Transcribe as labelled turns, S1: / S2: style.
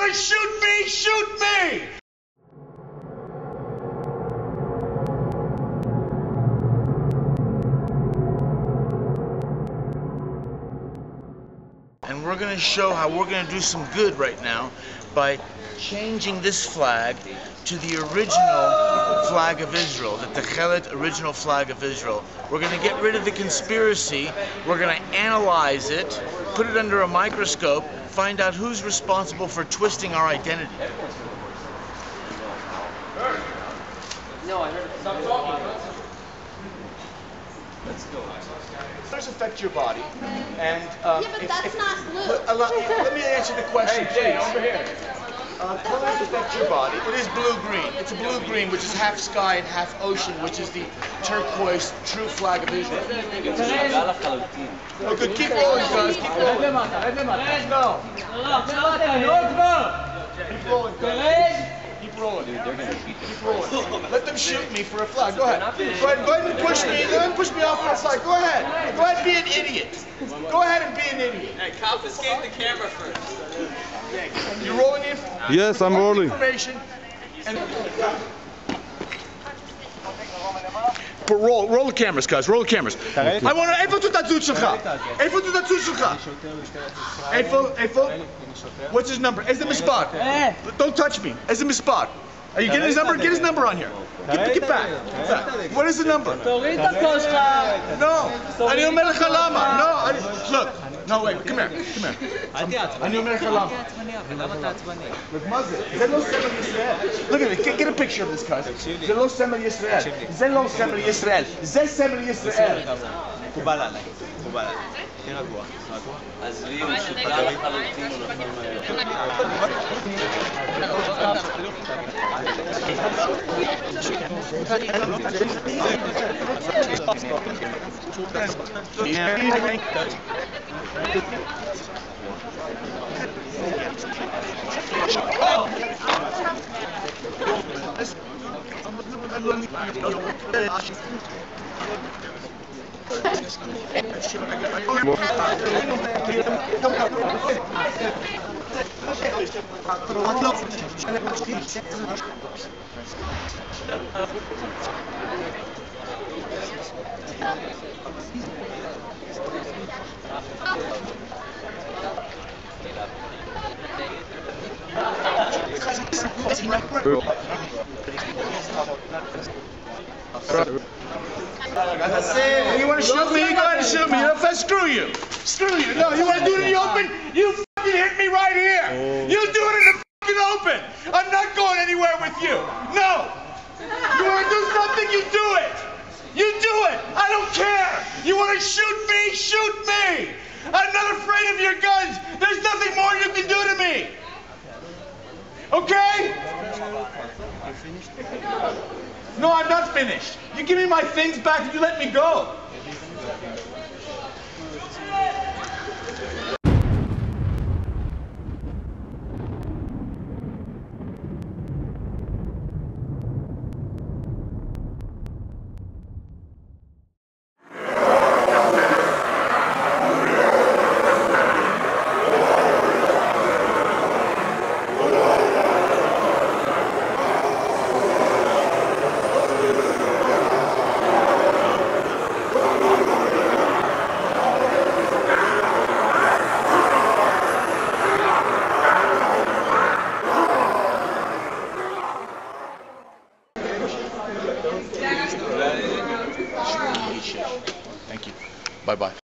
S1: want to shoot me? Shoot me! And we're going to show how we're going to do some good right now by changing this flag to the original flag of Israel, the Techelet original flag of Israel. We're going to get rid of the conspiracy, we're going to analyze it, put it under a microscope, find out who's responsible for twisting our identity.
S2: No, I heard it. Stop talking.
S1: Let's go. Colors affect your body, and
S3: yeah, but that's not blue.
S1: Let me answer the question.
S2: Hey, Jay, over here.
S1: Colors affect your body. It is blue-green. It's a blue-green, which is half sky and half ocean, which is the turquoise true flag of Israel. Oh, good. Keep rolling, guys. Keep rolling. No. Keep rolling, guys. Keep rolling. Keep rolling. Let them shoot me for a flag. Go ahead. Go ahead and push me. Let them push me off for a flag. Go ahead. Go ahead and be an idiot. Go ahead and be an idiot.
S2: Hey, confiscate the camera first.
S1: You're rolling in?
S4: Yes, I'm rolling.
S1: Information. Roll the cameras, guys. Roll the cameras. I want to. איפה תעודת שלך? איפה תעודת שלך? איפה? What's his number? איזה מספר? Don't touch me. איזה מספר? Are you getting his number? Get his number on here. Get back. What is the number? No. אני אומר לך למה. No. Look. No, wait. Come here. אני אומר לך למה. Look, מה זה? זה לא סמל ישראל. Look at it. Get a picture of this, guys. זה לא סמל ישראל. זה לא סמל ישראל. זה סמל ישראל.
S5: מקובל עליי. תהיה רגוע.
S2: אז לי הוא משוגע לחלוטין.
S1: You want to shoot me? Go ahead and shoot me. Screw you. Screw you. No, you want to do it in the open? You fucking hit me right here. You do it in the fucking open. I'm not going anywhere with you. No. You want to do something? You do it. You do it. I don't care. You want to shoot me? Shoot me. I'm not afraid of your guns. There's nothing more you can do to me. Okay? No, I'm not finished. You give me my things back and you let me go. Thank you. Bye-bye.